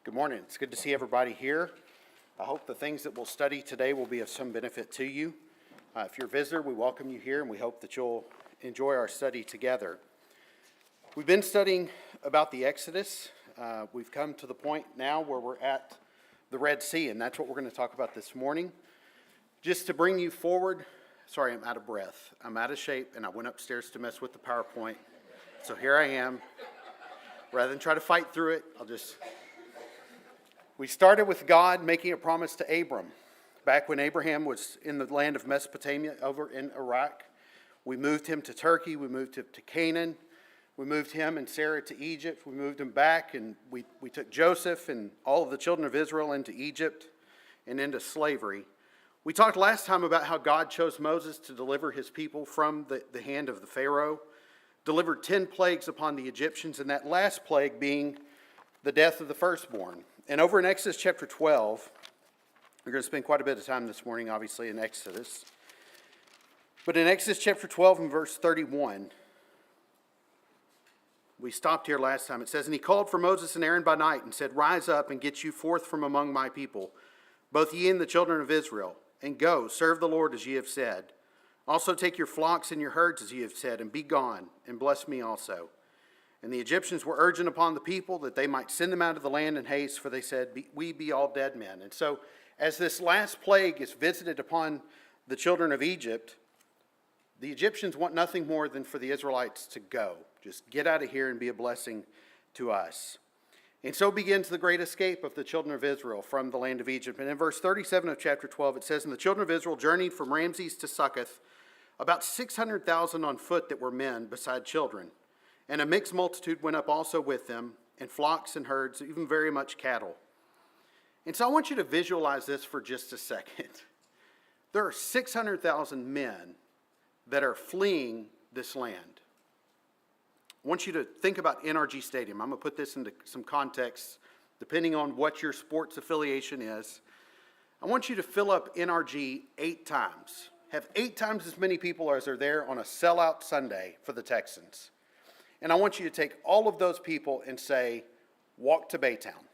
Good morning. It's good to see everybody here. I hope the things that we'll study today will be of some benefit to you. If you're a visitor, we welcome you here, and we hope that you'll enjoy our study together. We've been studying about the Exodus. We've come to the point now where we're at the Red Sea, and that's what we're going to talk about this morning. Just to bring you forward, sorry, I'm out of breath. I'm out of shape, and I went upstairs to mess with the PowerPoint. So here I am. Rather than try to fight through it, We started with God making a promise to Abram. Back when Abraham was in the land of Mesopotamia over in Iraq, we moved him to Turkey, we moved him to Canaan, we moved him and Sarah to Egypt, we moved him back, and we took Joseph and all of the children of Israel into Egypt and into slavery. We talked last time about how God chose Moses to deliver his people from the hand of the Pharaoh, delivered 10 plagues upon the Egyptians, and that last plague being the death of the firstborn. And over in Exodus chapter 12, we're going to spend quite a bit of time this morning, obviously, in Exodus. But in Exodus chapter 12 and verse 31, we stopped here last time. It says, "And he called for Moses and Aaron by night and said, Rise up and get you forth from among my people, both ye and the children of Israel, and go, serve the Lord as ye have said. Also take your flocks and your herds as ye have said, and be gone, and bless me also. And the Egyptians were urgent upon the people that they might send them out of the land in haste, for they said, We be all dead men." And so, as this last plague is visited upon the children of Egypt, the Egyptians want nothing more than for the Israelites to go. Just get out of here and be a blessing to us. And so begins the great escape of the children of Israel from the land of Egypt. And in verse 37 of chapter 12, it says, "And the children of Israel journeyed from Ramses to Succoth, about 600,000 on foot that were men, beside children. And a mixed multitude went up also with them, and flocks and herds, even very much cattle." And so I want you to visualize this for just a second. There are 600,000 men that are fleeing this land. I want you to think about NRG Stadium. I'm going to put this into some context, depending on what your sports affiliation is. I want you to fill up NRG 8 times. Have 8 times as many people as are there on a sellout Sunday for the Texans. And I want you to take all of those people and say, walk to Baytown.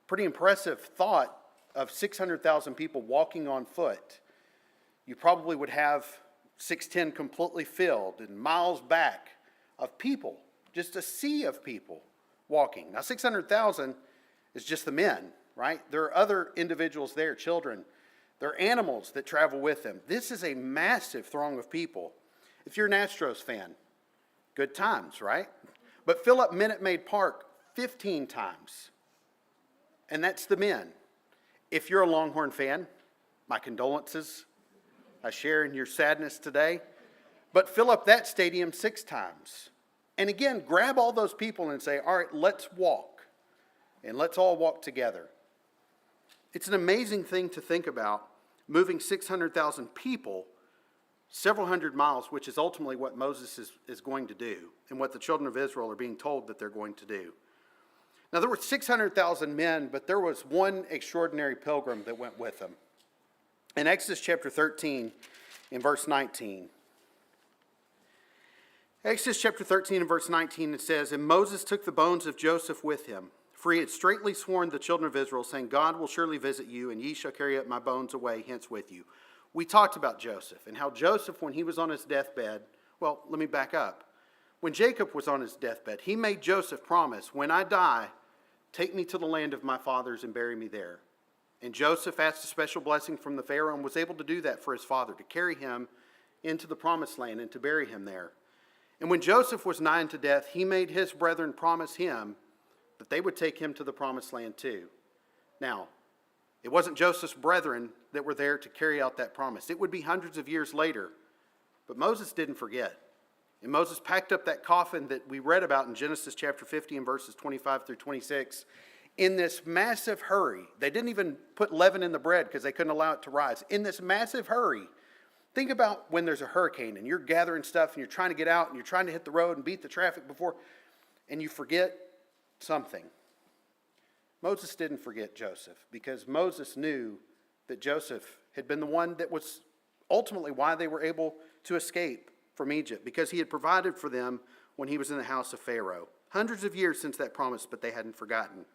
Pretty impressive thought of 600,000 people walking on foot. You probably would have 610 completely filled and miles back of people, just a sea of people walking. Now 600,000 is just the men, right? There are other individuals there, children. There are animals that travel with them. This is a massive throng of people. If you're an Astros fan, good times, right? But fill up Minute Maid Park 15 times. And that's the men. If you're a Longhorn fan, my condolences. I share in your sadness today. But fill up that stadium 6 times. And again, grab all those people and say, all right, let's walk. And let's all walk together. It's an amazing thing to think about, moving 600,000 people several hundred miles, which is ultimately what Moses is going to do and what the children of Israel are being told that they're going to do. Now, there were 600,000 men, but there was one extraordinary pilgrim that went with them. In Exodus chapter 13, in verse 19. Exodus chapter 13 and verse 19, it says, "And Moses took the bones of Joseph with him, for he had straitly sworn the children of Israel, saying, God will surely visit you, and ye shall carry up my bones away hence with you." We talked about Joseph and how Joseph, when he was on his deathbed, well, let me back up. When Jacob was on his deathbed, he made Joseph promise, when I die, take me to the land of my fathers and bury me there. And Joseph asked a special blessing from the Pharaoh and was able to do that for his father, to carry him into the promised land and to bury him there. And when Joseph was nigh unto death, he made his brethren promise him that they would take him to the promised land too. Now, it wasn't Joseph's brethren that were there to carry out that promise. It would be hundreds of years later. But Moses didn't forget. And Moses packed up that coffin that we read about in Genesis chapter 50 and verses 25 through 26 in this massive hurry. They didn't even put leaven in the bread because they couldn't allow it to rise. In this massive hurry, think about when there's a hurricane and you're gathering stuff and you're trying to get out and you're trying to hit the road and beat the traffic before, and you forget something. Moses didn't forget Joseph because Moses knew that Joseph had been the one that was ultimately why they were able to escape from Egypt, because he had provided for them when he was in the house of Pharaoh. Hundreds of years since that promise, but they hadn't forgotten.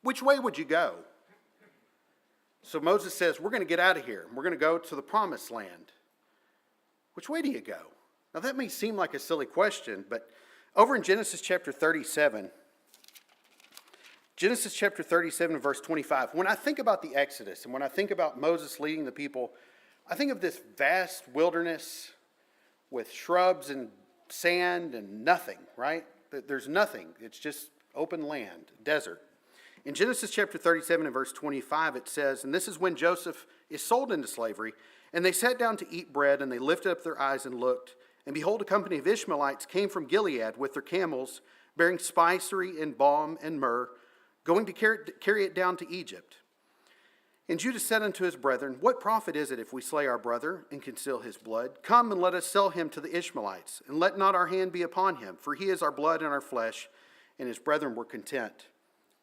Which way would you go? So Moses says, we're going to get out of here. We're going to go to the promised land. Which way do you go? Now that may seem like a silly question, but over in Genesis chapter 37, verse 25, when I think about the Exodus and when I think about Moses leading the people, I think of this vast wilderness with shrubs and sand and nothing, right? There's nothing. It's just open land, desert. In Genesis chapter 37 and verse 25, it says, and this is when Joseph is sold into slavery, and they sat down to eat bread, and they lifted up their eyes and looked, and behold, a company of Ishmaelites came from Gilead with their camels, bearing spicery and balm and myrrh, going to carry it down to Egypt. And Judah said unto his brethren, what profit is it if we slay our brother and conceal his blood? Come and let us sell him to the Ishmaelites, and let not our hand be upon him, for he is our blood and our flesh. And his brethren were content.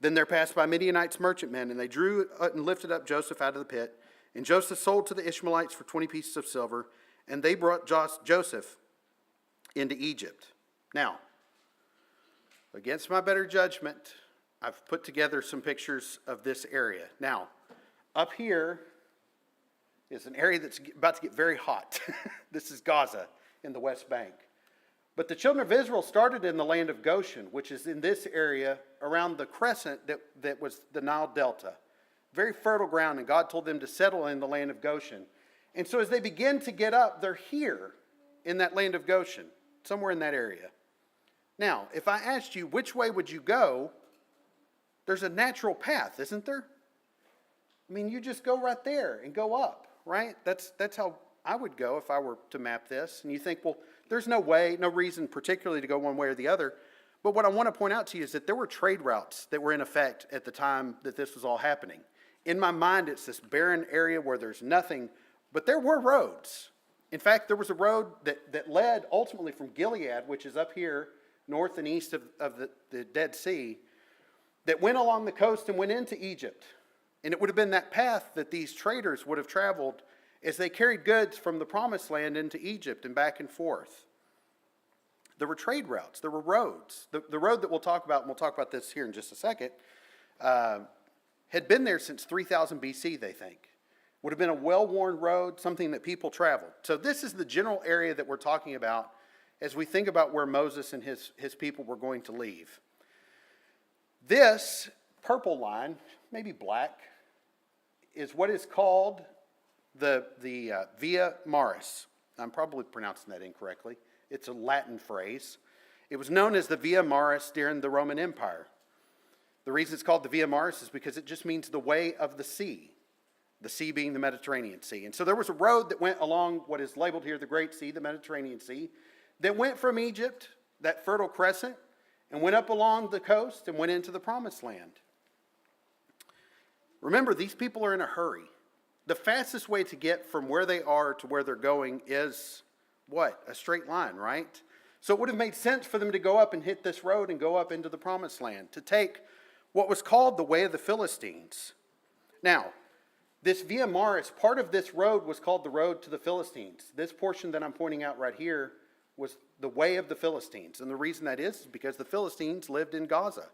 Then there passed by Midianites merchantmen, and they drew and lifted up Joseph out of the pit. And Joseph sold to the Ishmaelites for 20 pieces of silver, and they brought Joseph into Egypt. Now, against my better judgment, I've put together some pictures of this area. Now, up here is an area that's about to get very hot. This is Gaza in the West Bank. But the children of Israel started in the land of Goshen, which is in this area around the crescent that was the Nile Delta. Very fertile ground, and God told them to settle in the land of Goshen. And so as they begin to get up, they're here in that land of Goshen, somewhere in that area. Now, if I asked you, which way would you go? There's a natural path, isn't there? I mean, you just go right there and go up, right? That's how I would go if I were to map this. And you think, well, there's no way, no reason particularly to go one way or the other. But what I want to point out to you is that there were trade routes that were in effect at the time that this was all happening. In my mind, it's this barren area where there's nothing, but there were roads. In fact, there was a road that led ultimately from Gilead, which is up here north and east of the Dead Sea, that went along the coast and went into Egypt. And it would have been that path that these traders would have traveled as they carried goods from the promised land into Egypt and back and forth. There were trade routes. There were roads. The road that we'll talk about, and we'll talk about this here in just a second, had been there since 3000 BC, they think. Would have been a well-worn road, something that people traveled. So this is the general area that we're talking about as we think about where Moses and his people were going to leave. This purple line, maybe black, is what is called the Via Maris. I'm probably pronouncing that incorrectly. It's a Latin phrase. It was known as the Via Maris during the Roman Empire. The reason it's called the Via Maris is because it just means the way of the sea being the Mediterranean Sea. And so there was a road that went along what is labeled here the Great Sea, the Mediterranean Sea, that went from Egypt, that Fertile Crescent, and went up along the coast and went into the Promised Land. Remember, these people are in a hurry. The fastest way to get from where they are to where they're going is what? A straight line, right? So it would have made sense for them to go up and hit this road and go up into the Promised Land, to take what was called the Way of the Philistines. Now, this Via Maris, part of this road was called the Road to the Philistines. This portion that I'm pointing out right here was the Way of the Philistines. And the reason that is because the Philistines lived in Gaza.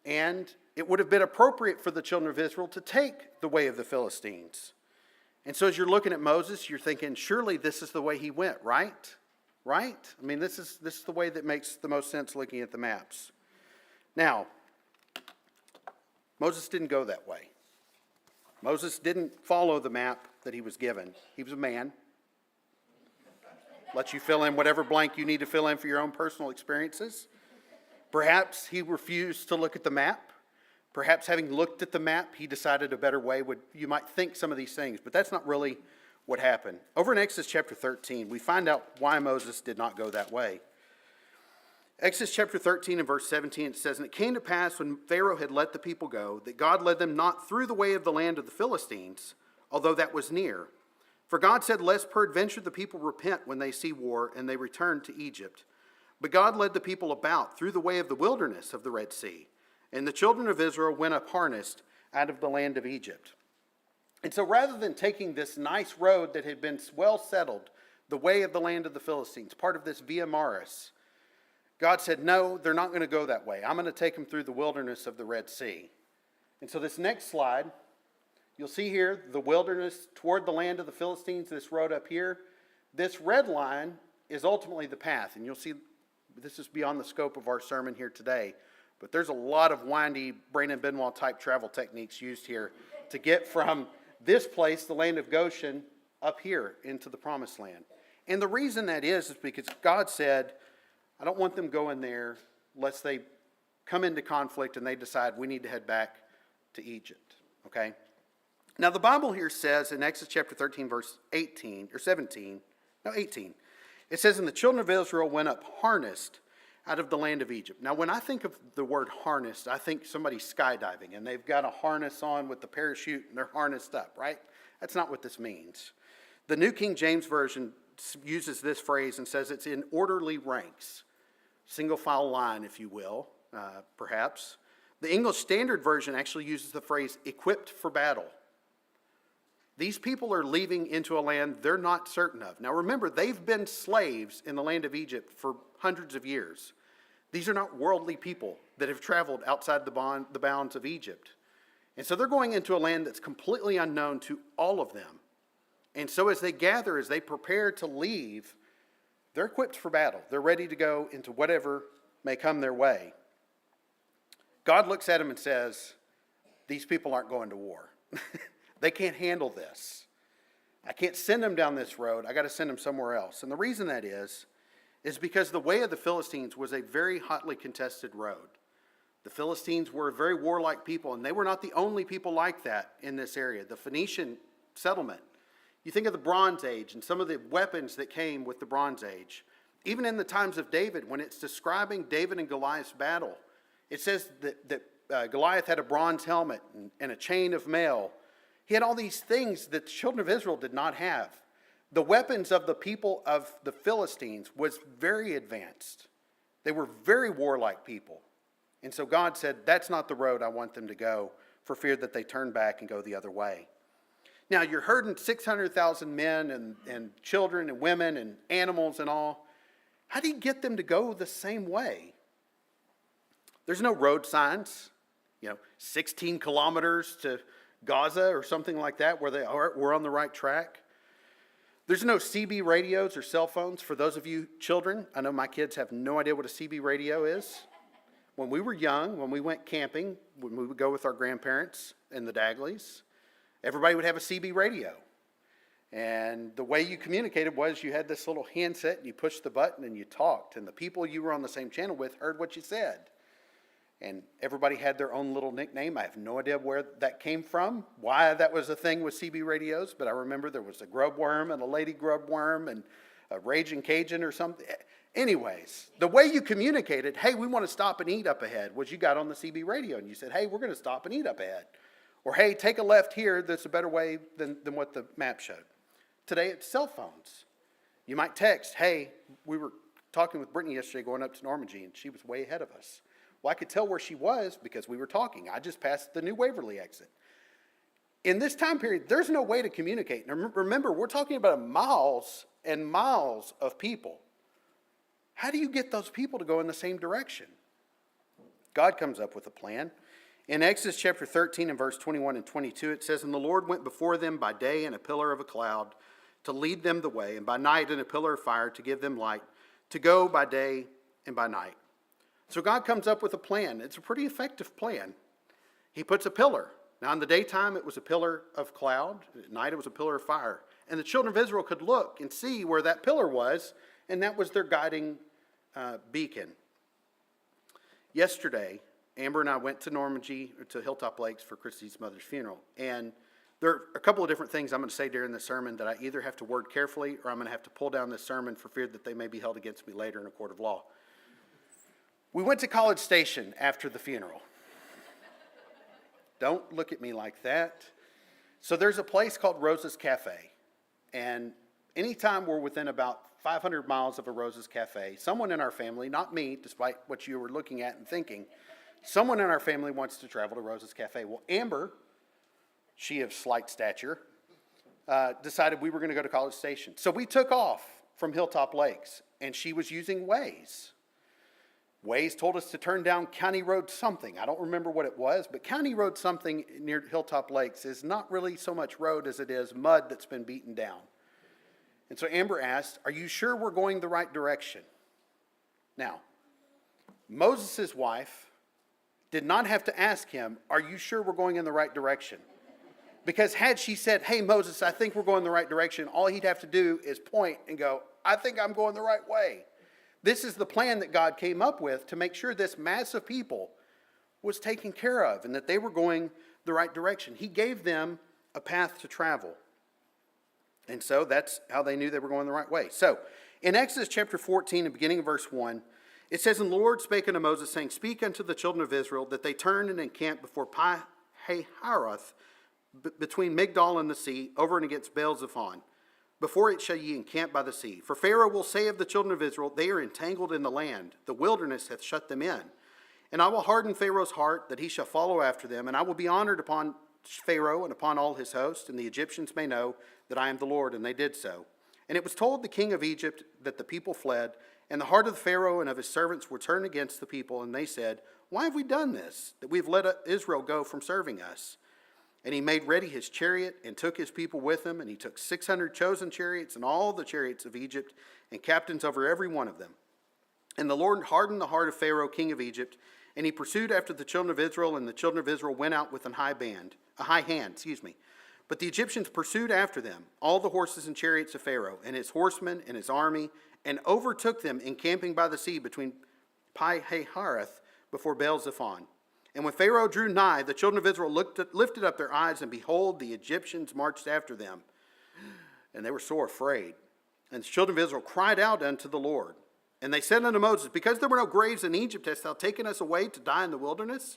And it would have been appropriate for the children of Israel to take the Way of the Philistines. And so as you're looking at Moses, you're thinking, surely this is the way he went, right? Right? I mean, this is the way that makes the most sense looking at the maps. Now, Moses didn't go that way. Moses didn't follow the map that he was given. He was a man. Let you fill in whatever blank you need to fill in for your own personal experiences. Perhaps he refused to look at the map. Perhaps having looked at the map, he decided a better way would, you might think some of these things, but that's not really what happened. Over in Exodus chapter 13, we find out why Moses did not go that way. Exodus chapter 13 and verse 17, it says, and it came to pass when Pharaoh had let the people go, that God led them not through the way of the land of the Philistines, although that was near. For God said, lest peradventure the people repent when they see war, and they return to Egypt. But God led the people about through the way of the wilderness of the Red Sea. And the children of Israel went up harnessed out of the land of Egypt. And so rather than taking this nice road that had been well settled, the way of the land of the Philistines, part of this Via Maris, God said, no, they're not going to go that way. I'm going to take them through the wilderness of the Red Sea. And so this next slide, you'll see here the wilderness toward the land of the Philistines, this road up here. This red line is ultimately the path. And you'll see this is beyond the scope of our sermon here today. But there's a lot of windy Brandon Benoit type travel techniques used here to get from this place, the land of Goshen, up here into the promised land. And the reason that is because God said, I don't want them going there lest they come into conflict and they decide we need to head back to Egypt. Okay? Now the Bible here says in Exodus chapter 13, verse 18, or 17, no, 18. It says, and the children of Israel went up harnessed out of the land of Egypt. Now when I think of the word harnessed, I think somebody skydiving and they've got a harness on with the parachute and they're harnessed up, right? That's not what this means. The New King James Version uses this phrase and says it's in orderly ranks. Single file line, if you will, perhaps. The English Standard Version actually uses the phrase equipped for battle. These people are leaving into a land they're not certain of. Now remember, they've been slaves in the land of Egypt for hundreds of years. These are not worldly people that have traveled outside the bounds of Egypt. And so they're going into a land that's completely unknown to all of them. And so as they gather, as they prepare to leave, they're equipped for battle. They're ready to go into whatever may come their way. God looks at them and says, these people aren't going to war. They can't handle this. I can't send them down this road. I got to send them somewhere else. And the reason that is because the way of the Philistines was a very hotly contested road. The Philistines were a very warlike people, and they were not the only people like that in this area. The Phoenician settlement, you think of the Bronze Age and some of the weapons that came with the Bronze Age. Even in the times of David, when it's describing David and Goliath's battle, it says that Goliath had a bronze helmet and a chain of mail. He had all these things that the children of Israel did not have. The weapons of the people of the Philistines was very advanced. They were very warlike people. And so God said, that's not the road I want them to go, for fear that they turn back and go the other way. Now, you're herding 600,000 men and children and women and animals and all. How do you get them to go the same way? There's no road signs, 16 kilometers to Gaza or something like that where we're on the right track. There's no CB radios or cell phones. For those of you children, I know my kids have no idea what a CB radio is. When we were young, when we went camping, when we would go with our grandparents and the Dagleys, everybody would have a CB radio. And the way you communicated was you had this little handset and you pushed the button and you talked. And the people you were on the same channel with heard what you said. And everybody had their own little nickname. I have no idea where that came from, why that was a thing with CB radios, but I remember there was a grub worm and a lady grub worm and a raging Cajun or something. Anyways, the way you communicated, hey, we want to stop and eat up ahead, was you got on the CB radio and you said, hey, we're going to stop and eat up ahead. Or, hey, take a left here, that's a better way than what the map showed. Today it's cell phones. You might text, hey, we were talking with Brittany yesterday going up to Normandy and she was way ahead of us. Well, I could tell where she was because we were talking. I just passed the new Waverly exit. In this time period, there's no way to communicate. Now, remember, we're talking about miles and miles of people. How do you get those people to go in the same direction? God comes up with a plan. In Exodus chapter 13 and verse 21 and 22, it says, and the Lord went before them by day in a pillar of a cloud to lead them the way, and by night in a pillar of fire to give them light, to go by day and by night. So God comes up with a plan. It's a pretty effective plan. He puts a pillar. Now in the daytime it was a pillar of cloud. At night it was a pillar of fire. And the children of Israel could look and see where that pillar was, and that was their guiding beacon. Yesterday, Amber and I went to Normandy, to Hilltop Lakes for Christy's mother's funeral. And there are a couple of different things I'm going to say during the sermon that I either have to word carefully or I'm going to have to pull down this sermon for fear that they may be held against me later in a court of law. We went to College Station after the funeral. Don't look at me like that. So there's a place called Rosa's Cafe. And anytime we're within about 500 miles of a Rosa's Cafe, someone in our family, not me, despite what you were looking at and thinking, someone in our family wants to travel to Rosa's Cafe. Well, Amber, she of slight stature, decided we were going to go to College Station. So we took off from Hilltop Lakes, and she was using Waze. Waze told us to turn down County Road something. I don't remember what it was, but County Road something near Hilltop Lakes is not really so much road as it is mud that's been beaten down. And so Amber asked, are you sure we're going the right direction? Now, Moses' wife did not have to ask him, are you sure we're going in the right direction? Because had she said, hey, Moses, I think we're going the right direction, all he'd have to do is point and go, I think I'm going the right way. This is the plan that God came up with to make sure this mass of people was taken care of and that they were going the right direction. He gave them a path to travel. And so that's how they knew they were going the right way. So in Exodus chapter 14, and beginning of verse 1, it says, and the Lord spake unto Moses, saying, speak unto the children of Israel that they turn and encamp before Pi-hahiroth, between Migdol and the sea, over and against Baal-zephon. Before it shall ye encamp by the sea. For Pharaoh will say of the children of Israel, they are entangled in the land. The wilderness hath shut them in. And I will harden Pharaoh's heart, that he shall follow after them. And I will be honored upon Pharaoh and upon all his host. And the Egyptians may know that I am the Lord. And they did so. And it was told the king of Egypt that the people fled. And the heart of the Pharaoh and of his servants were turned against the people. And they said, why have we done this, that we have let Israel go from serving us? And he made ready his chariot and took his people with him. And he took 600 chosen chariots and all the chariots of Egypt and captains over every one of them. And the Lord hardened the heart of Pharaoh, king of Egypt. And he pursued after the children of Israel. And the children of Israel went out with a high hand. But the Egyptians pursued after them, all the horses and chariots of Pharaoh, and his horsemen and his army, and overtook them encamping by the sea between Pi-hahiroth before Baal-zephon. And when Pharaoh drew nigh, the children of Israel lifted up their eyes, and behold, the Egyptians marched after them. And they were sore afraid. And the children of Israel cried out unto the Lord. And they said unto Moses, because there were no graves in Egypt, hast thou taken us away to die in the wilderness?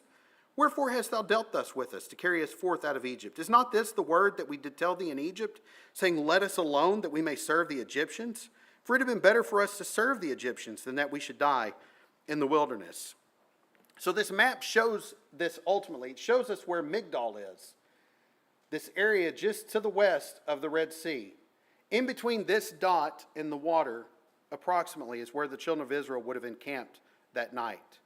Wherefore hast thou dealt thus with us, to carry us forth out of Egypt? Is not this the word that we did tell thee in Egypt, saying, let us alone, that we may serve the Egyptians? For it had been better for us to serve the Egyptians than that we should die in the wilderness. So this map shows this ultimately. It shows us where Migdol is. This area just to the west of the Red Sea. In between this dot in the water, approximately, is where the children of Israel would have encamped that night.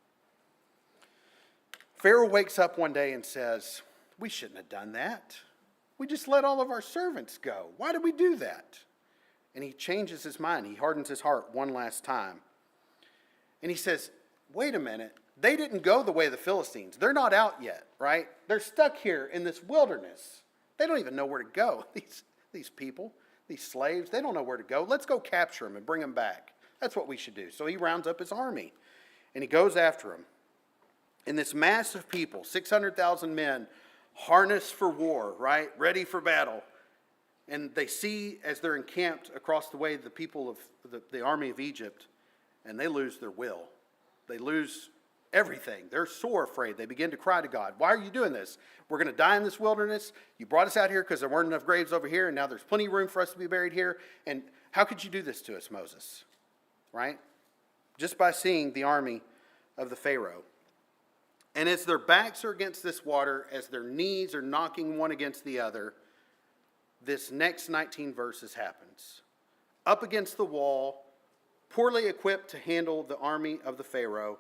Pharaoh wakes up one day and says, we shouldn't have done that. We just let all of our servants go. Why did we do that? And he changes his mind. He hardens his heart one last time. And he says, wait a minute. They didn't go the way of the Philistines. They're not out yet, right? They're stuck here in this wilderness. They don't even know where to go. These people, these slaves, they don't know where to go. Let's go capture them and bring them back. That's what we should do. So he rounds up his army and he goes after them. And this mass of people, 600,000 men, harnessed for war, right? Ready for battle. And they see as they're encamped across the way the people of the army of Egypt, and they lose their will. They lose everything. They're sore afraid. They begin to cry to God. Why are you doing this? We're going to die in this wilderness. You brought us out here because there weren't enough graves over here, and now there's plenty of room for us to be buried here. And how could you do this to us, Moses? Right? Just by seeing the army of the Pharaoh. And as their backs are against this water, as their knees are knocking one against the other, this next 19 verses happens. Up against the wall, poorly equipped to handle the army of the Pharaoh.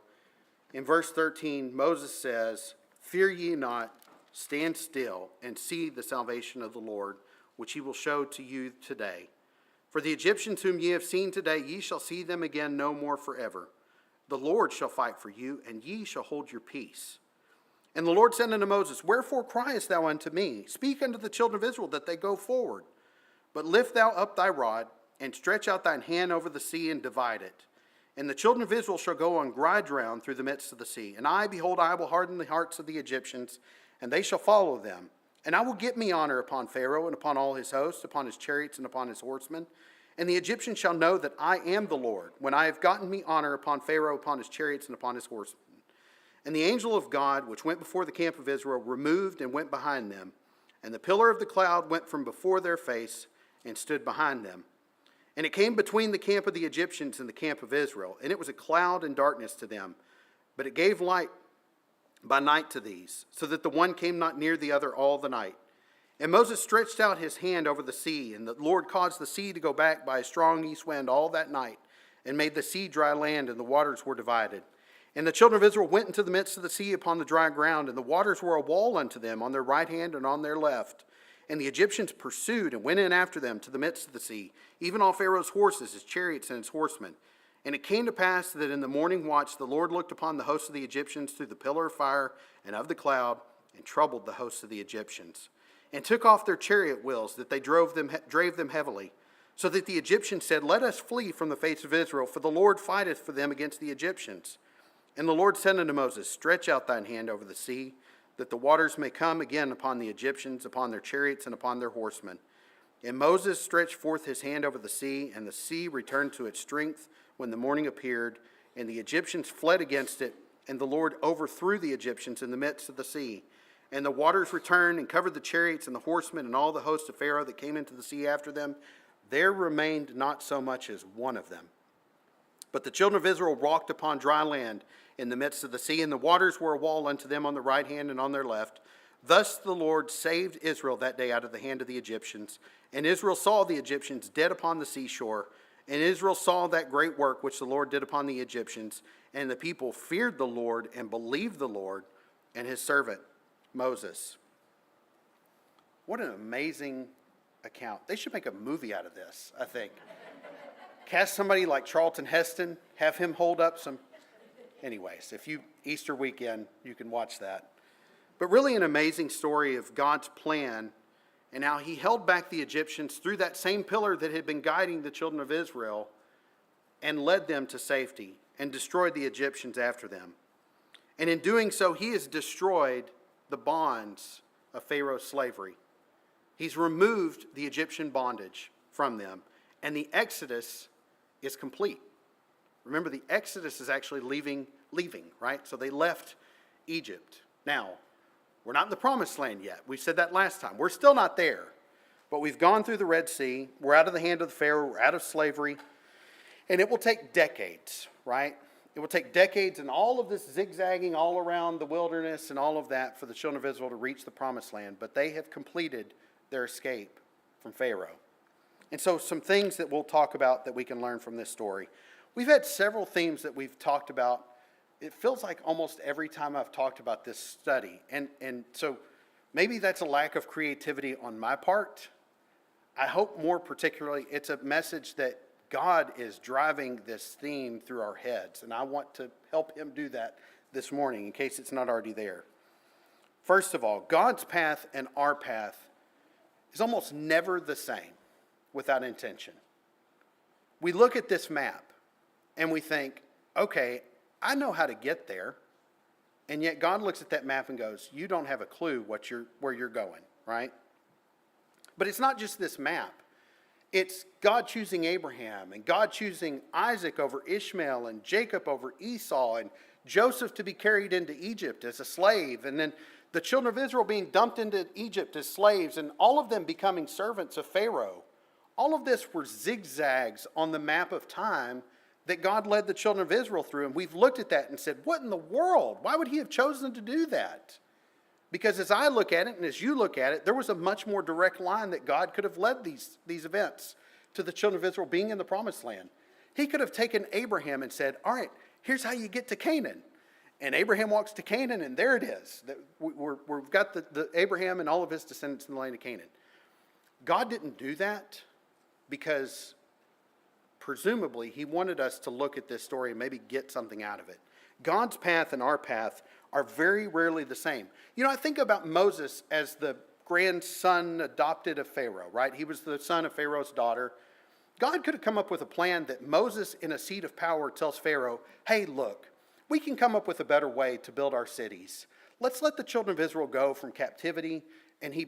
In verse 13, Moses says, fear ye not, stand still, and see the salvation of the Lord, which he will show to you today. For the Egyptians whom ye have seen today, ye shall see them again no more forever. The Lord shall fight for you, and ye shall hold your peace. And the Lord said unto Moses, wherefore criest thou unto me? Speak unto the children of Israel that they go forward. But lift thou up thy rod, and stretch out thine hand over the sea, and divide it. And the children of Israel shall go on dry ground through the midst of the sea. And I, behold, I will harden the hearts of the Egyptians, and they shall follow them. And I will get me honor upon Pharaoh, and upon all his hosts, upon his chariots, and upon his horsemen. And the Egyptians shall know that I am the Lord, when I have gotten me honor upon Pharaoh, upon his chariots, and upon his horsemen. And the angel of God, which went before the camp of Israel, removed and went behind them. And the pillar of the cloud went from before their face, and stood behind them. And it came between the camp of the Egyptians and the camp of Israel. And it was a cloud and darkness to them. But it gave light by night to these, so that the one came not near the other all the night. And Moses stretched out his hand over the sea, and the Lord caused the sea to go back by a strong east wind all that night, and made the sea dry land, and the waters were divided. And the children of Israel went into the midst of the sea upon the dry ground, and the waters were a wall unto them on their right hand and on their left. And the Egyptians pursued and went in after them to the midst of the sea, even all Pharaoh's horses, his chariots, and his horsemen. And it came to pass that in the morning watch the Lord looked upon the host of the Egyptians through the pillar of fire and of the cloud, and troubled the hosts of the Egyptians, and took off their chariot wheels, that they drave them heavily. So that the Egyptians said, Let us flee from the face of Israel, for the Lord fighteth for them against the Egyptians. And the Lord said unto Moses, Stretch out thine hand over the sea, that the waters may come again upon the Egyptians, upon their chariots, and upon their horsemen. And Moses stretched forth his hand over the sea, and the sea returned to its strength when the morning appeared, and the Egyptians fled against it, and the Lord overthrew the Egyptians in the midst of the sea. And the waters returned and covered the chariots and the horsemen and all the host of Pharaoh that came into the sea after them. There remained not so much as one of them. But the children of Israel walked upon dry land in the midst of the sea, and the waters were a wall unto them on the right hand and on their left. Thus the Lord saved Israel that day out of the hand of the Egyptians. And Israel saw the Egyptians dead upon the seashore. And Israel saw that great work which the Lord did upon the Egyptians. And the people feared the Lord and believed the Lord and his servant Moses. What an amazing account. They should make a movie out of this, I think. Cast somebody like Charlton Heston, have him hold up some. Anyways, if you, Easter weekend, you can watch that. But really an amazing story of God's plan and how he held back the Egyptians through that same pillar that had been guiding the children of Israel and led them to safety and destroyed the Egyptians after them. And in doing so, he has destroyed the bonds of Pharaoh's slavery. He's removed the Egyptian bondage from them, and the Exodus is complete. Remember, the Exodus is actually leaving, right? So they left Egypt. Now, we're not in the promised land yet. We said that last time. We're still not there. But we've gone through the Red Sea. We're out of the hand of the Pharaoh. We're out of slavery. And it will take decades, right? It will take decades and all of this zigzagging all around the wilderness and all of that for the children of Israel to reach the promised land. But they have completed their escape from Pharaoh. And so some things that we'll talk about that we can learn from this story. We've had several themes that we've talked about. It feels like almost every time I've talked about this study. And so maybe that's a lack of creativity on my part. I hope more particularly it's a message that God is driving this theme through our heads. And I want to help him do that this morning in case it's not already there. First of all, God's path and our path is almost never the same without intention. We look at this map and we think, okay, I know how to get there. And yet God looks at that map and goes, you don't have a clue where you're going, right? But it's not just this map. It's God choosing Abraham and God choosing Isaac over Ishmael and Jacob over Esau and Joseph to be carried into Egypt as a slave, and then the children of Israel being dumped into Egypt as slaves, and all of them becoming servants of Pharaoh. All of this were zigzags on the map of time that God led the children of Israel through. And we've looked at that and said, what in the world? Why would he have chosen to do that? Because as I look at it and as you look at it, there was a much more direct line that God could have led these events to the children of Israel being in the promised land. He could have taken Abraham and said, all right, here's how you get to Canaan. And Abraham walks to Canaan, and there it is. We've got the Abraham and all of his descendants in the land of Canaan. God didn't do that because presumably he wanted us to look at this story and maybe get something out of it. God's path and our path are very rarely the same. You know, I think about Moses as the grandson adopted of Pharaoh, right? He was the son of Pharaoh's daughter. God could have come up with a plan that Moses, in a seat of power, tells Pharaoh, hey, look, we can come up with a better way to build our cities. Let's let the children of Israel go from captivity. And he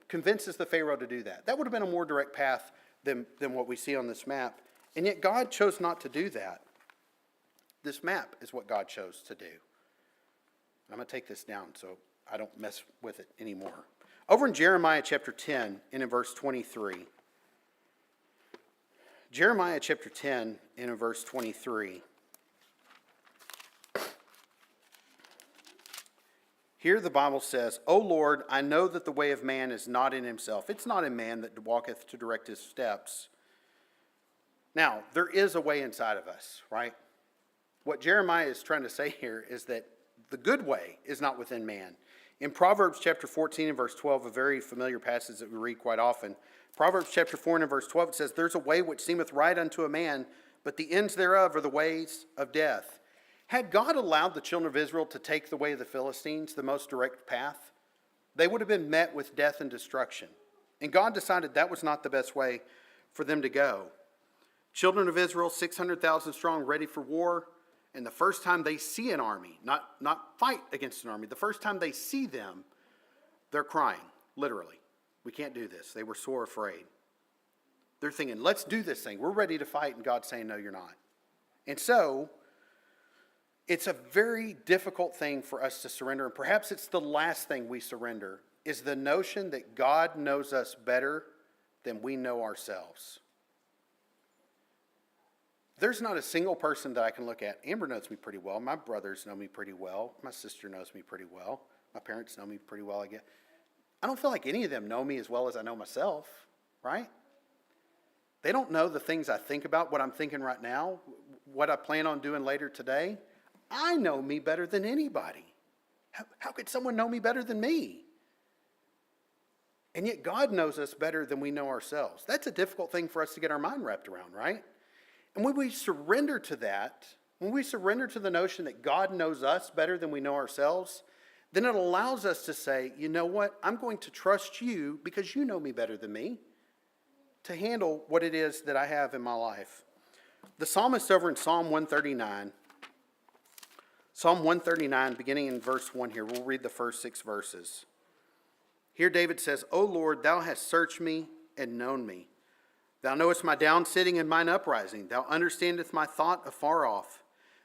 convinces the Pharaoh to do that. That would have been a more direct path than what we see on this map. And yet God chose not to do that. This map is what God chose to do. I'm going to take this down so I don't mess with it anymore. Over in Jeremiah chapter 10 and in verse 23. Jeremiah chapter 10 and in verse 23. Here the Bible says, O Lord, I know that the way of man is not in himself. It's not in man that walketh to direct his steps. Now, there is a way inside of us, right? What Jeremiah is trying to say here is that the good way is not within man. In Proverbs chapter 14 and verse 12, a very familiar passage that we read quite often, Proverbs chapter 4 and verse 12, it says, "There's a way which seemeth right unto a man, but the ends thereof are the ways of death." Had God allowed the children of Israel to take the way of the Philistines, the most direct path, they would have been met with death and destruction. And God decided that was not the best way for them to go. Children of Israel, 600,000 strong, ready for war. And the first time they see an army, not fight against an army, the first time they see them, they're crying, literally. We can't do this. They were sore afraid. They're thinking, let's do this thing. We're ready to fight. And God's saying, no, you're not. And so it's a very difficult thing for us to surrender. And perhaps it's the last thing we surrender, is the notion that God knows us better than we know ourselves. There's not a single person that I can look at. Amber knows me pretty well. My brothers know me pretty well. My sister knows me pretty well. My parents know me pretty well, I guess. I don't feel like any of them know me as well as I know myself, right? They don't know the things I think about, what I'm thinking right now, what I plan on doing later today. I know me better than anybody. How could someone know me better than me? And yet God knows us better than we know ourselves. That's a difficult thing for us to get our mind wrapped around, right? And when we surrender to that, when we surrender to the notion that God knows us better than we know ourselves, then it allows us to say, you know what, I'm going to trust you because you know me better than me to handle what it is that I have in my life. The psalmist over in Psalm 139, beginning in verse 1 here, we'll read the first 6 verses. Here David says, O Lord, thou hast searched me and known me. Thou knowest my down sitting and mine uprising. Thou understandest my thought afar off.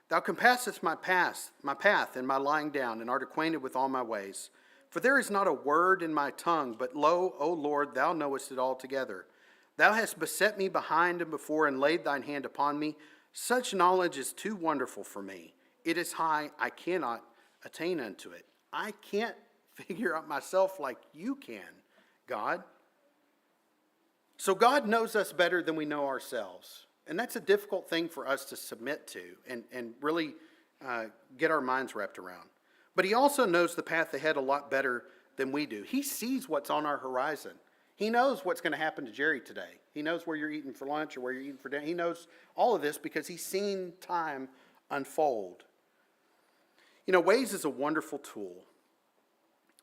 Thou compassest my path and my lying down, and art acquainted with all my ways. For there is not a word in my tongue, but lo, O Lord, thou knowest it altogether. Thou hast beset me behind and before, and laid thine hand upon me. Such knowledge is too wonderful for me. It is high, I cannot attain unto it. I can't figure out myself like you can, God. So God knows us better than we know ourselves. And that's a difficult thing for us to submit to and really get our minds wrapped around. But he also knows the path ahead a lot better than we do. He sees what's on our horizon. He knows what's going to happen to Jerry today. He knows where you're eating for lunch or where you're eating for dinner. He knows all of this because he's seen time unfold. You know, Waze is a wonderful tool.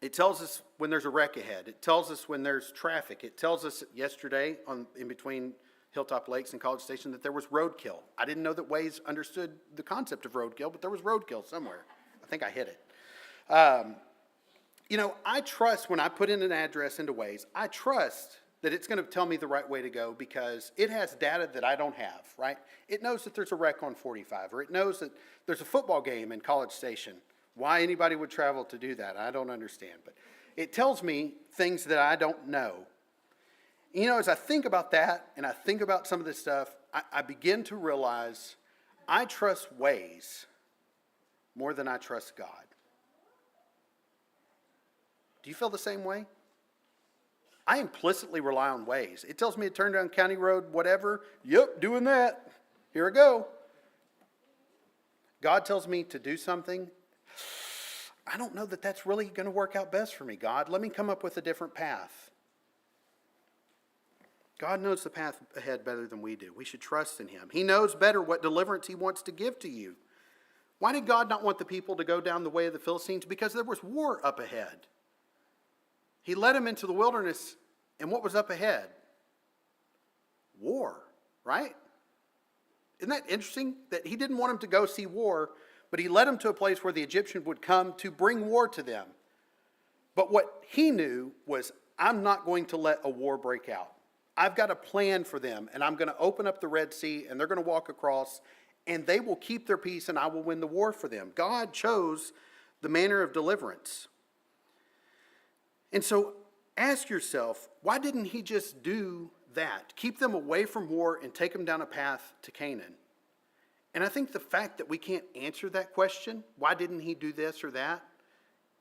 It tells us when there's a wreck ahead. It tells us when there's traffic. It tells us yesterday in between Hilltop Lakes and College Station that there was roadkill. I didn't know that Waze understood the concept of roadkill, but there was roadkill somewhere. I think I hit it. You know, I trust when I put in an address into Waze, I trust that it's going to tell me the right way to go because it has data that I don't have, right? It knows that there's a wreck on 45, or it knows that there's a football game in College Station. Why anybody would travel to do that, I don't understand. But it tells me things that I don't know. You know, as I think about that and I think about some of this stuff, I begin to realize I trust Waze more than I trust God. Do you feel the same way? I implicitly rely on Waze. It tells me to turn down County Road, whatever. Yep, doing that. Here I go. God tells me to do something. I don't know that that's really going to work out best for me, God. Let me come up with a different path. God knows the path ahead better than we do. We should trust in him. He knows better what deliverance he wants to give to you. Why did God not want the people to go down the way of the Philistines? Because there was war up ahead. He led them into the wilderness, and what was up ahead? War, right? Isn't that interesting that he didn't want them to go see war, but he led them to a place where the Egyptians would come to bring war to them. But what he knew was, I'm not going to let a war break out. I've got a plan for them, and I'm going to open up the Red Sea, and they're going to walk across, and they will keep their peace, and I will win the war for them. God chose the manner of deliverance. And so ask yourself, why didn't he just do that? Keep them away from war and take them down a path to Canaan. And I think the fact that we can't answer that question, why didn't he do this or that,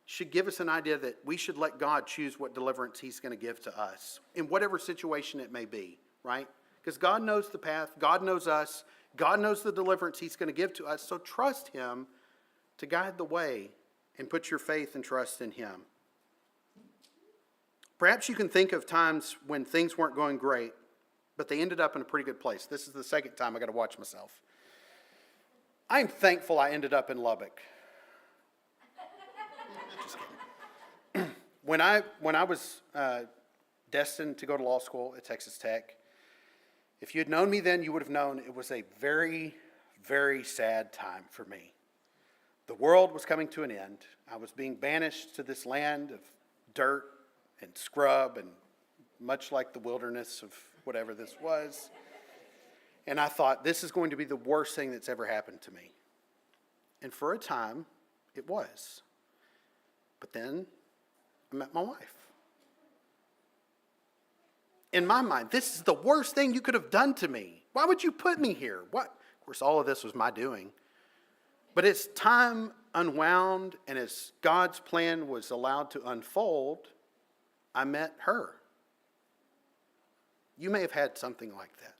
should give us an idea that we should let God choose what deliverance he's going to give to us in whatever situation it may be, right? Because God knows the path, God knows us, God knows the deliverance he's going to give to us, so trust him to guide the way and put your faith and trust in him. Perhaps you can think of times when things weren't going great, but they ended up in a pretty good place. This is the second time I got to watch myself. I'm thankful I ended up in Lubbock. Just kidding. When I was destined to go to law school at Texas Tech, if you had known me then, you would have known it was a very, very sad time for me. The world was coming to an end. I was being banished to this land of dirt and scrub, and much like the wilderness of whatever this was. And I thought, this is going to be the worst thing that's ever happened to me. And for a time, it was. But then I met my wife. In my mind, this is the worst thing you could have done to me. Why would you put me here? What? Of course, all of this was my doing. But as time unwound and as God's plan was allowed to unfold, I met her. You may have had something like that,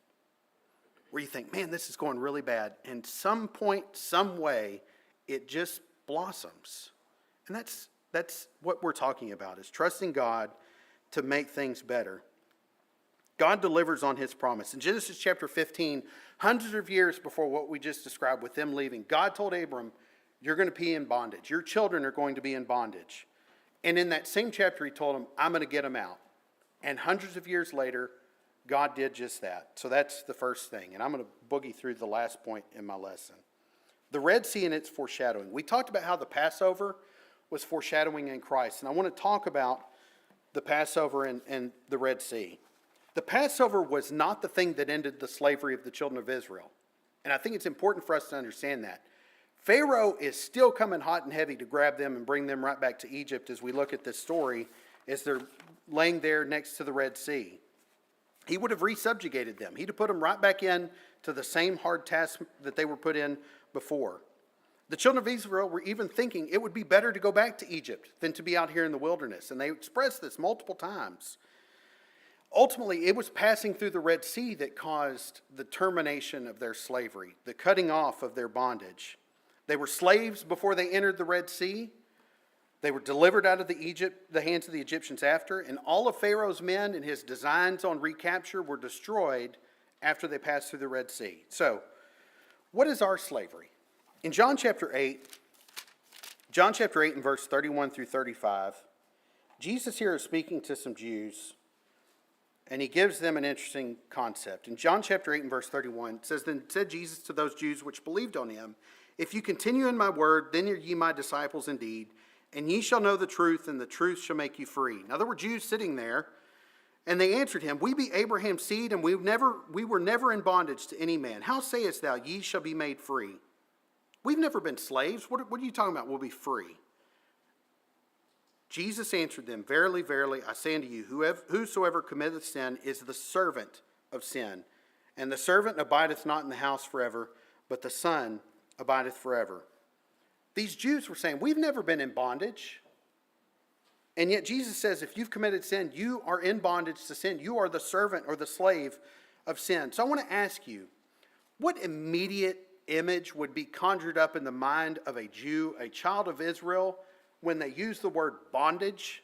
where you think, man, this is going really bad. And some point, some way, it just blossoms. And that's what we're talking about, is trusting God to make things better. God delivers on his promise. In Genesis chapter 15, hundreds of years before what we just described with them leaving, God told Abram, you're going to be in bondage. Your children are going to be in bondage. And in that same chapter, he told him, I'm going to get them out. And hundreds of years later, God did just that. So that's the first thing. And I'm going to boogie through the last point in my lesson. The Red Sea and its foreshadowing. We talked about how the Passover was foreshadowing in Christ. And I want to talk about the Passover and the Red Sea. The Passover was not the thing that ended the slavery of the children of Israel. And I think it's important for us to understand that. Pharaoh is still coming hot and heavy to grab them and bring them right back to Egypt as we look at this story, as they're laying there next to the Red Sea. He would have resubjugated them. He'd have put them right back in to the same hard task that they were put in before. The children of Israel were even thinking it would be better to go back to Egypt than to be out here in the wilderness. And they expressed this multiple times. Ultimately, it was passing through the Red Sea that caused the termination of their slavery, the cutting off of their bondage. They were slaves before they entered the Red Sea. They were delivered out of the hands of the Egyptians after, and all of Pharaoh's men and his designs on recapture were destroyed after they passed through the Red Sea. So, what is our slavery? In John chapter 8 in verse 31 through 35, Jesus here is speaking to some Jews, and he gives them an interesting concept. In John chapter 8 and verse 31, it says, Then said Jesus to those Jews which believed on him, If you continue in my word, then are ye my disciples indeed, and ye shall know the truth, and the truth shall make you free. Now there were Jews sitting there, and they answered him, We be Abraham's seed, and we were never in bondage to any man. How sayest thou, ye shall be made free? We've never been slaves. What are you talking about? We'll be free. Jesus answered them, Verily, verily, I say unto you, whosoever committeth sin is the servant of sin. And the servant abideth not in the house forever, but the Son abideth forever. These Jews were saying, we've never been in bondage. And yet Jesus says, if you've committed sin, you are in bondage to sin. You are the servant or the slave of sin. So I want to ask you, what immediate image would be conjured up in the mind of a Jew, a child of Israel, when they use the word bondage?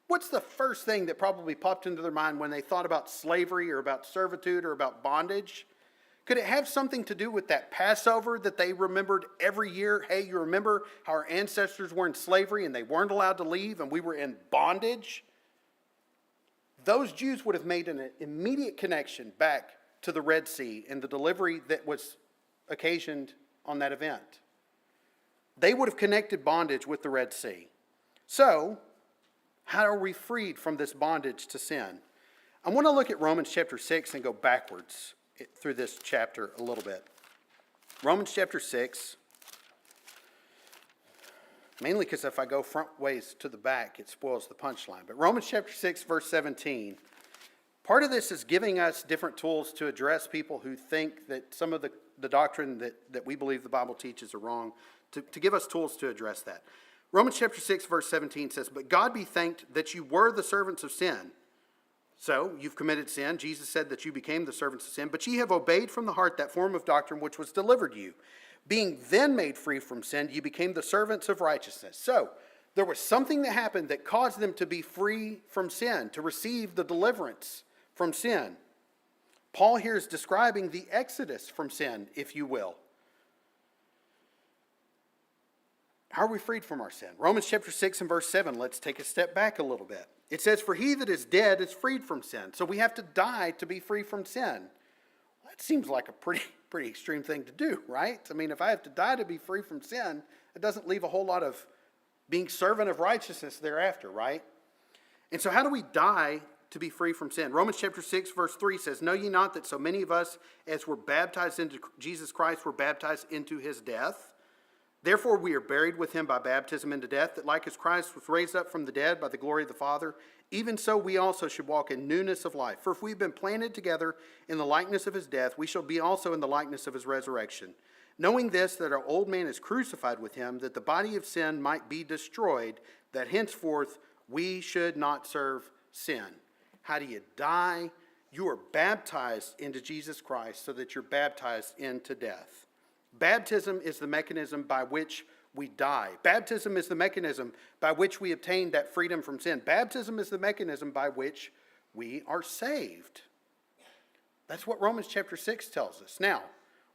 What's the first thing that probably popped into their mind when they thought about slavery or about servitude or about bondage? Could it have something to do with that Passover that they remembered every year? Hey, you remember how our ancestors were in slavery and they weren't allowed to leave and we were in bondage? Those Jews would have made an immediate connection back to the Red Sea and the delivery that was occasioned on that event. They would have connected bondage with the Red Sea. So, how are we freed from this bondage to sin? I want to look at Romans chapter 6 and go backwards through this chapter a little bit. Romans chapter 6, mainly because if I go front ways to the back, it spoils the punchline. But Romans chapter 6, verse 17, part of this is giving us different tools to address people who think that some of the doctrine that we believe the Bible teaches are wrong, to give us tools to address that. Romans chapter 6, verse 17 says, But God be thanked that you were the servants of sin, So you've committed sin. Jesus said that you became the servants of sin, but ye have obeyed from the heart that form of doctrine which was delivered you. Being then made free from sin, you became the servants of righteousness. So there was something that happened that caused them to be free from sin, to receive the deliverance from sin. Paul here is describing the exodus from sin, if you will. How are we freed from our sin? Romans chapter 6 and verse 7, let's take a step back a little bit. It says, for he that is dead is freed from sin. So we have to die to be free from sin. That seems like a pretty extreme thing to do, right? I mean, if I have to die to be free from sin, it doesn't leave a whole lot of being servant of righteousness thereafter, right? And so how do we die to be free from sin? Romans chapter 6 verse 3 says, know ye not that so many of us as were baptized into Jesus Christ were baptized into his death? Therefore we are buried with him by baptism into death, that like as Christ was raised up from the dead by the glory of the Father, even so we also should walk in newness of life. For if we've been planted together in the likeness of his death, we shall be also in the likeness of his resurrection. Knowing this, that our old man is crucified with him, that the body of sin might be destroyed, that henceforth we should not serve sin. How do you die? You are baptized into Jesus Christ so that you're baptized into death. Baptism is the mechanism by which we die. Baptism is the mechanism by which we obtain that freedom from sin. Baptism is the mechanism by which we are saved. That's what Romans chapter 6 tells us. Now,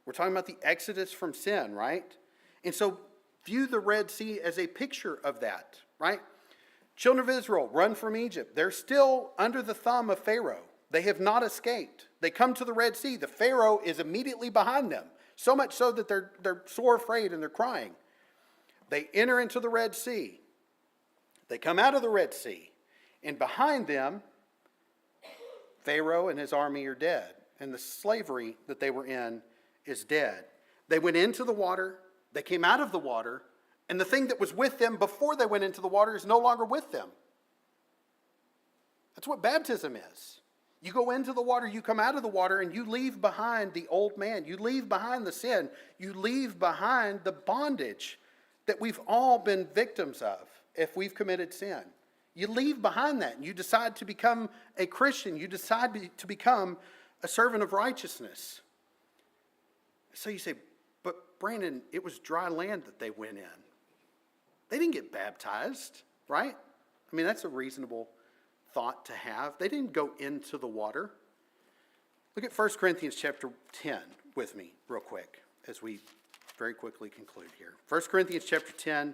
we're talking about the exodus from sin, right? And so view the Red Sea as a picture of that, right? Children of Israel run from Egypt. They're still under the thumb of Pharaoh. They have not escaped. They come to the Red Sea. The Pharaoh is immediately behind them. So much so that they're sore afraid and they're crying. They enter into the Red Sea. They come out of the Red Sea. And behind them, Pharaoh and his army are dead. And the slavery that they were in is dead. They went into the water. They came out of the water. And the thing that was with them before they went into the water is no longer with them. That's what baptism is. You go into the water, you come out of the water, and you leave behind the old man. You leave behind the sin. You leave behind the bondage that we've all been victims of if we've committed sin. You leave behind that, and you decide to become a Christian. You decide to become a servant of righteousness. So you say, but Brandon, it was dry land that they went in. They didn't get baptized, right? I mean, that's a reasonable thought to have. They didn't go into the water. Look at 1 Corinthians chapter 10 with me real quick as we very quickly conclude here. 1 Corinthians chapter 10,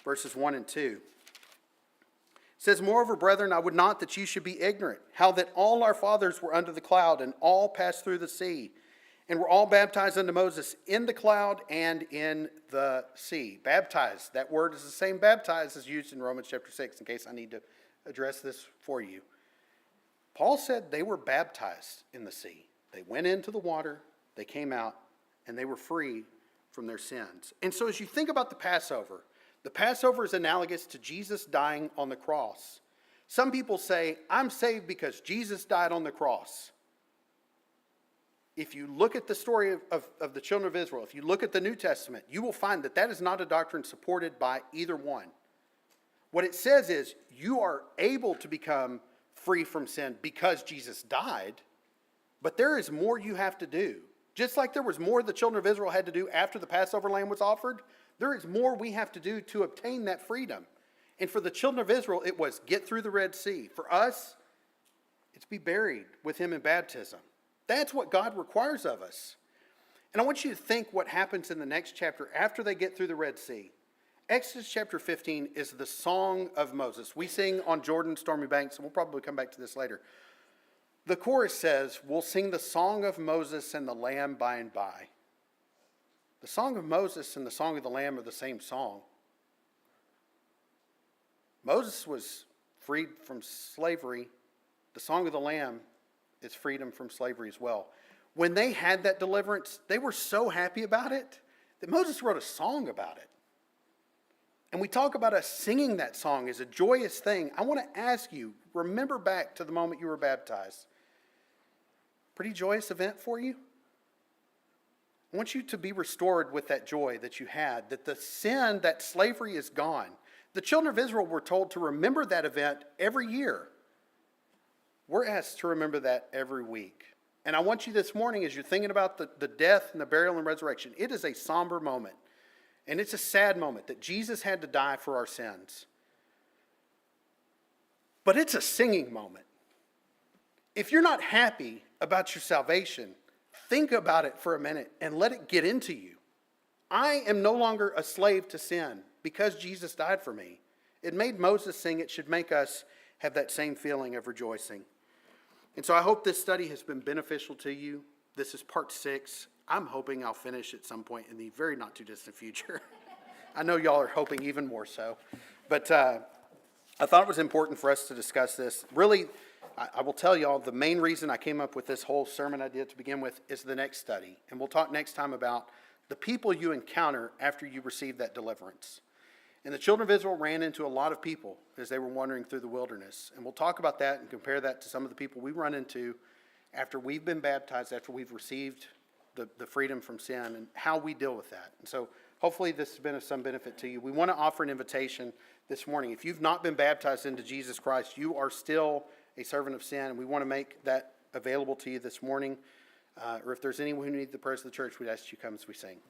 verses 1 and 2. It says, moreover, brethren, I would not that you should be ignorant, how that all our fathers were under the cloud, and all passed through the sea, and were all baptized unto Moses in the cloud and in the sea. Baptized, that word is the same baptized as used in Romans chapter 6, in case I need to address this for you. Paul said they were baptized in the sea. They went into the water, they came out, and they were free from their sins. And so as you think about the Passover is analogous to Jesus dying on the cross. Some people say, I'm saved because Jesus died on the cross. If you look at the story of the children of Israel, if you look at the New Testament, you will find that that is not a doctrine supported by either one. What it says is you are able to become free from sin because Jesus died, but there is more you have to do. Just like there was more the children of Israel had to do after the Passover lamb was offered, there is more we have to do to obtain that freedom. And for the children of Israel, it was get through the Red Sea. For us, it's be buried with him in baptism. That's what God requires of us. And I want you to think what happens in the next chapter after they get through the Red Sea. Exodus chapter 15 is the song of Moses. We sing on Jordan's stormy banks, and we'll probably come back to this later. The chorus says, we'll sing the song of Moses and the Lamb by and by. The song of Moses and the song of the Lamb are the same song. Moses was freed from slavery. The song of the Lamb is freedom from slavery as well. When they had that deliverance, they were so happy about it that Moses wrote a song about it. And we talk about us singing that song as a joyous thing. I want to ask you, remember back to the moment you were baptized. Pretty joyous event for you? I want you to be restored with that joy that you had, that the sin, that slavery is gone. The children of Israel were told to remember that event every year. We're asked to remember that every week. And I want you this morning, as you're thinking about the death and the burial and resurrection, it is a somber moment. And it's a sad moment that Jesus had to die for our sins. But it's a singing moment. If you're not happy about your salvation, think about it for a minute and let it get into you. I am no longer a slave to sin because Jesus died for me. It made Moses sing. It should make us have that same feeling of rejoicing. And so I hope this study has been beneficial to you. This is part 6. I'm hoping I'll finish at some point in the very not too distant future. I know y'all are hoping even more so. But I thought it was important for us to discuss this. Really, I will tell y'all the main reason I came up with this whole sermon idea to begin with is the next study. And we'll talk next time about the people you encounter after you receive that deliverance. And the children of Israel ran into a lot of people as they were wandering through the wilderness. And we'll talk about that and compare that to some of the people we run into after we've been baptized, after we've received the freedom from sin, and how we deal with that. And so hopefully this has been of some benefit to you. We want to offer an invitation this morning. If you've not been baptized into Jesus Christ, you are still a servant of sin, and we want to make that available to you this morning. Or if there's anyone who needs the prayers of the church, we'd ask you to come as we sing.